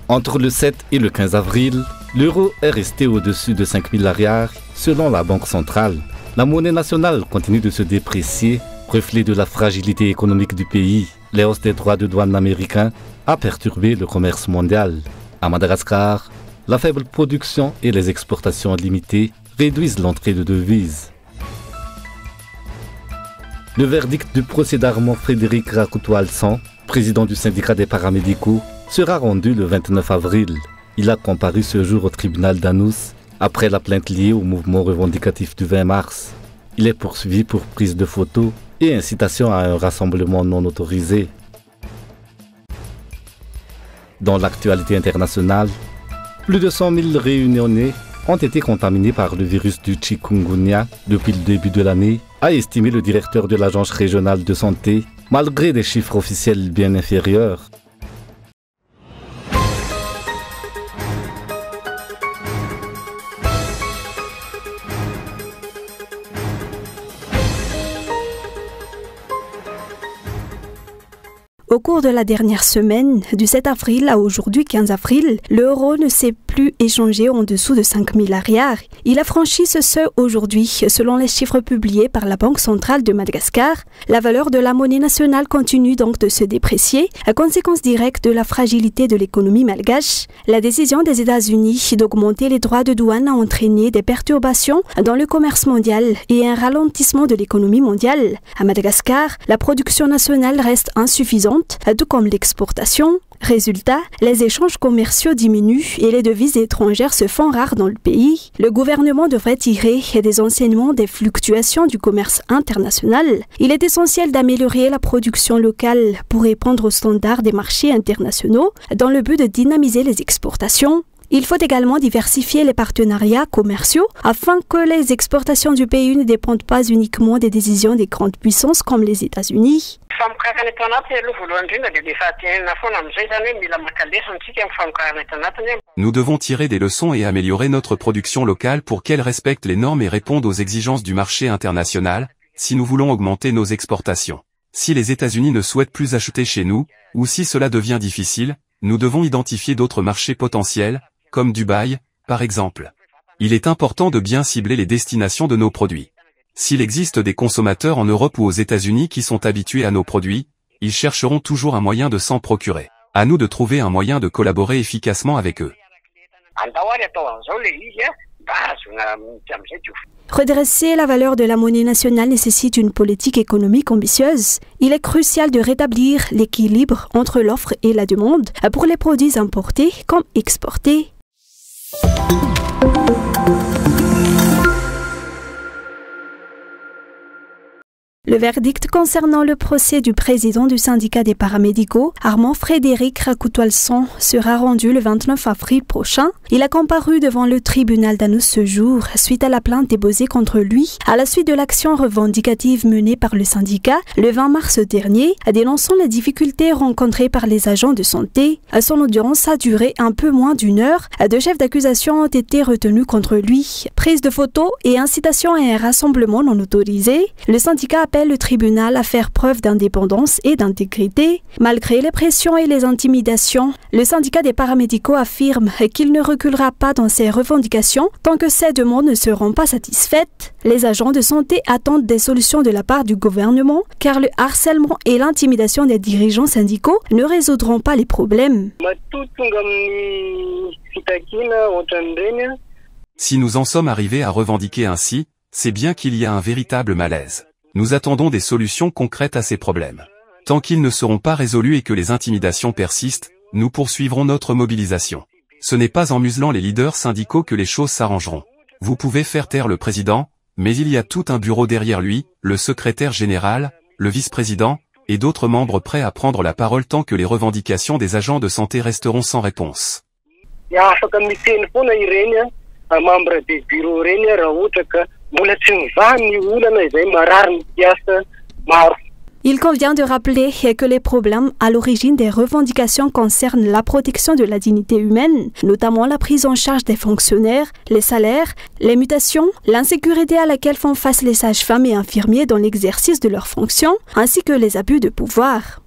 Entre le 7 et le 15 avril, l'euro est resté au-dessus de 5 000 milliards selon la Banque centrale. La monnaie nationale continue de se déprécier, reflet de la fragilité économique du pays. Les hausses des droits de douane américains a perturbé le commerce mondial. À Madagascar, la faible production et les exportations limitées réduisent l'entrée de devises. Le verdict du procès d'Armand Frédéric Rakoutou-Alsan, président du syndicat des paramédicaux, sera rendu le 29 avril. Il a comparu ce jour au tribunal d'Anous après la plainte liée au mouvement revendicatif du 20 mars. Il est poursuivi pour prise de photos et incitation à un rassemblement non autorisé. Dans l'actualité internationale, plus de 100 000 réunionnais ont été contaminés par le virus du chikungunya depuis le début de l'année, a estimé le directeur de l'agence régionale de santé, malgré des chiffres officiels bien inférieurs. Au cours de la dernière semaine, du 7 avril à aujourd'hui 15 avril, l'euro ne s'est plus échangé en dessous de 5 000 milliards. Il a franchi ce seuil aujourd'hui, selon les chiffres publiés par la Banque centrale de Madagascar. La valeur de la monnaie nationale continue donc de se déprécier, à conséquence directe de la fragilité de l'économie malgache. La décision des États-Unis d'augmenter les droits de douane a entraîné des perturbations dans le commerce mondial et un ralentissement de l'économie mondiale. À Madagascar, la production nationale reste insuffisante, tout comme l'exportation. Résultat, les échanges commerciaux diminuent et les devises étrangères se font rares dans le pays. Le gouvernement devrait tirer des enseignements des fluctuations du commerce international. Il est essentiel d'améliorer la production locale pour répondre aux standards des marchés internationaux dans le but de dynamiser les exportations. Il faut également diversifier les partenariats commerciaux afin que les exportations du pays ne dépendent pas uniquement des décisions des grandes puissances comme les États-Unis. Nous devons tirer des leçons et améliorer notre production locale pour qu'elle respecte les normes et réponde aux exigences du marché international, si nous voulons augmenter nos exportations. Si les États-Unis ne souhaitent plus acheter chez nous, ou si cela devient difficile, nous devons identifier d'autres marchés potentiels, comme Dubaï, par exemple. Il est important de bien cibler les destinations de nos produits. S'il existe des consommateurs en Europe ou aux États-Unis qui sont habitués à nos produits, ils chercheront toujours un moyen de s'en procurer. À nous de trouver un moyen de collaborer efficacement avec eux. Redresser la valeur de la monnaie nationale nécessite une politique économique ambitieuse. Il est crucial de rétablir l'équilibre entre l'offre et la demande pour les produits importés comme exportés. Le verdict concernant le procès du président du syndicat des paramédicaux, Armand Frédéric Rakoutou-Alsan, sera rendu le 29 avril prochain. Il a comparu devant le tribunal d'Anous ce jour suite à la plainte déposée contre lui à la suite de l'action revendicative menée par le syndicat le 20 mars dernier, dénonçant les difficultés rencontrées par les agents de santé. Son audience a duré un peu moins d'une heure. Deux chefs d'accusation ont été retenus contre lui. Prise de photos et incitation à un rassemblement non autorisé. Le syndicat appelle le tribunal à faire preuve d'indépendance et d'intégrité. Malgré les pressions et les intimidations, le syndicat des paramédicaux affirme qu'il ne reculera pas dans ses revendications tant que ces demandes ne seront pas satisfaites. Les agents de santé attendent des solutions de la part du gouvernement car le harcèlement et l'intimidation des dirigeants syndicaux ne résoudront pas les problèmes. Si nous en sommes arrivés à revendiquer ainsi, c'est bien qu'il y a un véritable malaise. Nous attendons des solutions concrètes à ces problèmes. Tant qu'ils ne seront pas résolus et que les intimidations persistent, nous poursuivrons notre mobilisation. Ce n'est pas en muselant les leaders syndicaux que les choses s'arrangeront. Vous pouvez faire taire le président, mais il y a tout un bureau derrière lui, le secrétaire général, le vice-président, et d'autres membres prêts à prendre la parole tant que les revendications des agents de santé resteront sans réponse. Il convient de rappeler que les problèmes à l'origine des revendications concernent la protection de la dignité humaine, notamment la prise en charge des fonctionnaires, les salaires, les mutations, l'insécurité à laquelle font face les sages-femmes et infirmiers dans l'exercice de leurs fonctions, ainsi que les abus de pouvoir.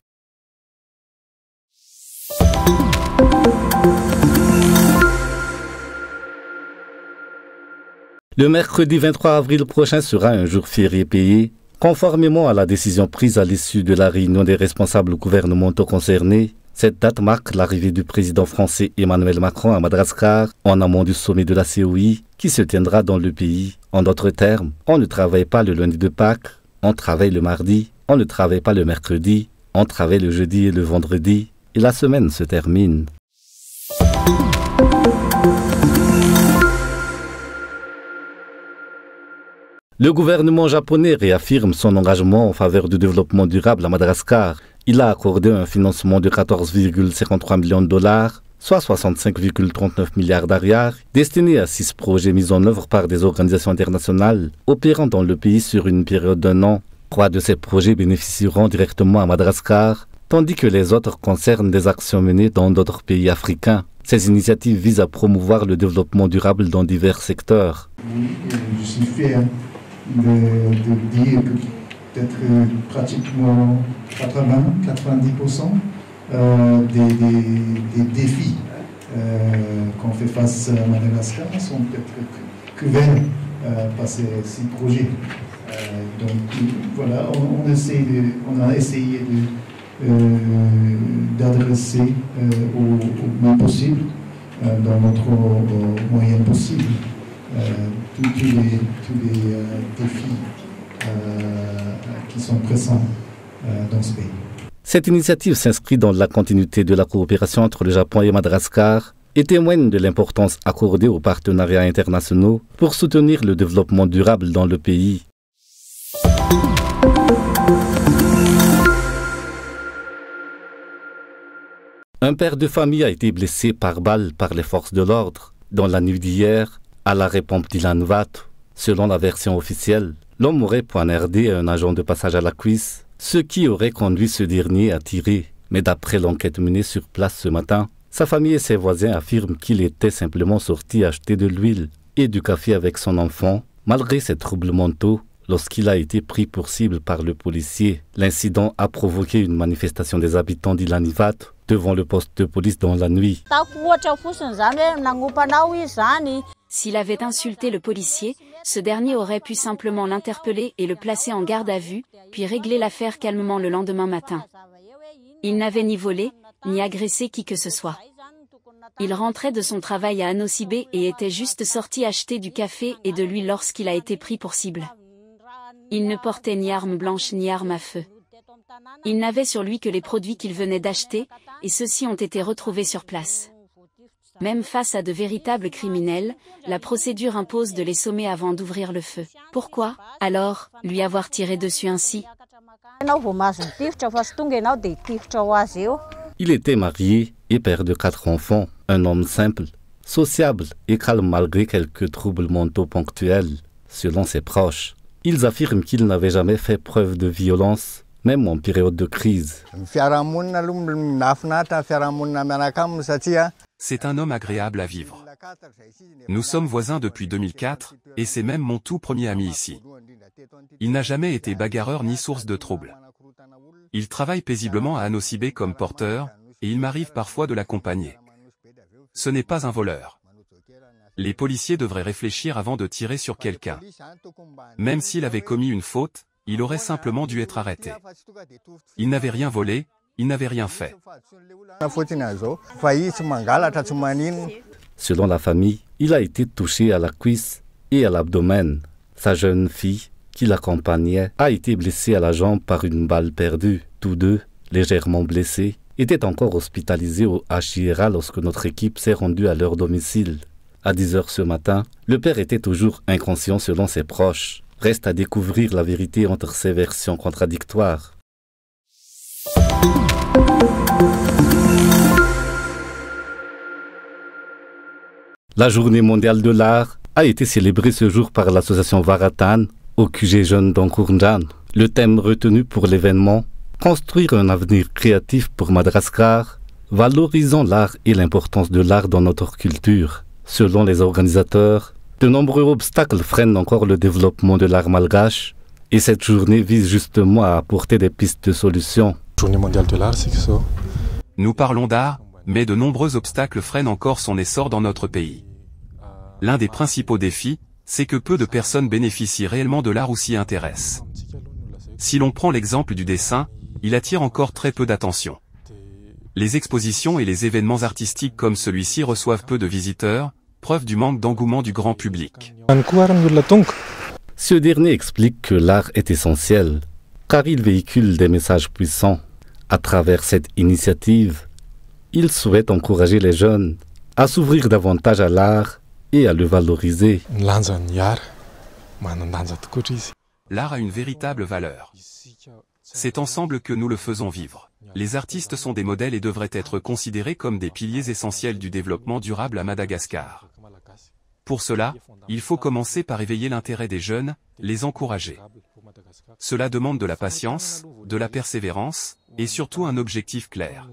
Le mercredi 23 avril prochain sera un jour férié payé, conformément à la décision prise à l'issue de la réunion des responsables gouvernementaux concernés. Cette date marque l'arrivée du président français Emmanuel Macron à Madagascar en amont du sommet de la COI qui se tiendra dans le pays. En d'autres termes, on ne travaille pas le lundi de Pâques, on travaille le mardi, on ne travaille pas le mercredi, on travaille le jeudi et le vendredi et la semaine se termine. Le gouvernement japonais réaffirme son engagement en faveur du développement durable à Madagascar. Il a accordé un financement de 14,53 millions de dollars, soit 65,39 milliards d'ariars, destiné à 6 projets mis en œuvre par des organisations internationales opérant dans le pays sur une période d'1 an. 3 de ces projets bénéficieront directement à Madagascar, tandis que les autres concernent des actions menées dans d'autres pays africains. Ces initiatives visent à promouvoir le développement durable dans divers secteurs. Oui, je suis fier de dire que peut-être pratiquement 80-90% des défis qu'on fait face à Madagascar sont peut-être couverts par ces projets. Donc voilà, on a essayé d'adresser au mieux possible, dans notre moyen possible, tous les défis qui sont présents dans ce pays. Cette initiative s'inscrit dans la continuité de la coopération entre le Japon et Madagascar et témoigne de l'importance accordée aux partenariats internationaux pour soutenir le développement durable dans le pays. Un père de famille a été blessé par balle par les forces de l'ordre dans la nuit d'hier à l'arrêt pompe d'Ilanvat. Selon la version officielle, l'homme aurait poignardé un agent de passage à la cuisse, ce qui aurait conduit ce dernier à tirer. Mais d'après l'enquête menée sur place ce matin, sa famille et ses voisins affirment qu'il était simplement sorti acheter de l'huile et du café avec son enfant, malgré ses troubles mentaux. Lorsqu'il a été pris pour cible par le policier, l'incident a provoqué une manifestation des habitants d'Ilanvat devant le poste de police dans la nuit. S'il avait insulté le policier, ce dernier aurait pu simplement l'interpeller et le placer en garde à vue, puis régler l'affaire calmement le lendemain matin. Il n'avait ni volé, ni agressé qui que ce soit. Il rentrait de son travail à Anosibé et était juste sorti acheter du café et de l'huile lorsqu'il a été pris pour cible. Il ne portait ni arme blanche ni arme à feu. Il n'avait sur lui que les produits qu'il venait d'acheter, et ceux-ci ont été retrouvés sur place. Même face à de véritables criminels, la procédure impose de les sommer avant d'ouvrir le feu. Pourquoi, alors, lui avoir tiré dessus ainsi? Il était marié et père de 4 enfants, un homme simple, sociable et calme malgré quelques troubles mentaux ponctuels, selon ses proches. Ils affirment qu'il n'avait jamais fait preuve de violence, même en période de crise. C'est un homme agréable à vivre. Nous sommes voisins depuis 2004, et c'est même mon tout premier ami ici. Il n'a jamais été bagarreur ni source de troubles. Il travaille paisiblement à Anosibé comme porteur, et il m'arrive parfois de l'accompagner. Ce n'est pas un voleur. Les policiers devraient réfléchir avant de tirer sur quelqu'un. Même s'il avait commis une faute, il aurait simplement dû être arrêté. Il n'avait rien volé, il n'avait rien fait. Selon la famille, il a été touché à la cuisse et à l'abdomen. Sa jeune fille, qui l'accompagnait, a été blessée à la jambe par une balle perdue. Tous deux, légèrement blessés, étaient encore hospitalisés au HIRA lorsque notre équipe s'est rendue à leur domicile. À 10 h ce matin, le père était toujours inconscient selon ses proches. Reste à découvrir la vérité entre ces versions contradictoires. La journée mondiale de l'art a été célébrée ce jour par l'association Varatan au QG Jeune d'Ankournjan. Le thème retenu pour l'événement, construire un avenir créatif pour Madagascar, valorisant l'art et l'importance de l'art dans notre culture. Selon les organisateurs, de nombreux obstacles freinent encore le développement de l'art malgache et cette journée vise justement à apporter des pistes de solutions. Journée mondiale de l'art, c'est que ça. Nous parlons d'art, mais de nombreux obstacles freinent encore son essor dans notre pays. L'un des principaux défis, c'est que peu de personnes bénéficient réellement de l'art ou s'y intéressent. Si l'on prend l'exemple du dessin, il attire encore très peu d'attention. Les expositions et les événements artistiques comme celui-ci reçoivent peu de visiteurs, preuve du manque d'engouement du grand public. Ce dernier explique que l'art est essentiel, car il véhicule des messages puissants. À travers cette initiative, il souhaite encourager les jeunes à s'ouvrir davantage à l'art et à le valoriser. L'art a une véritable valeur. C'est ensemble que nous le faisons vivre. Les artistes sont des modèles et devraient être considérés comme des piliers essentiels du développement durable à Madagascar. Pour cela, il faut commencer par éveiller l'intérêt des jeunes, les encourager. Cela demande de la patience, de la persévérance, et surtout un objectif clair.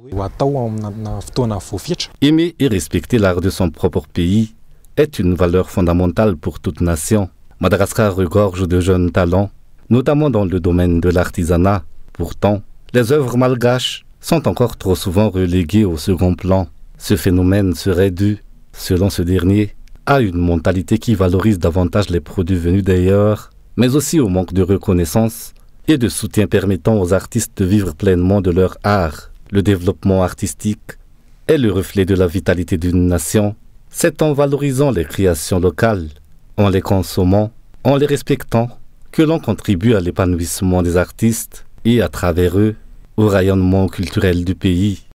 Aimer et respecter l'art de son propre pays est une valeur fondamentale pour toute nation. Madagascar regorge de jeunes talents, notamment dans le domaine de l'artisanat. Pourtant, les œuvres malgaches sont encore trop souvent reléguées au second plan. Ce phénomène serait dû, selon ce dernier, à une mentalité qui valorise davantage les produits venus d'ailleurs, mais aussi au manque de reconnaissance et de soutien permettant aux artistes de vivre pleinement de leur art. Le développement artistique est le reflet de la vitalité d'une nation. C'est en valorisant les créations locales, en les consommant, en les respectant, que l'on contribue à l'épanouissement des artistes et à travers eux, au rayonnement culturel du pays.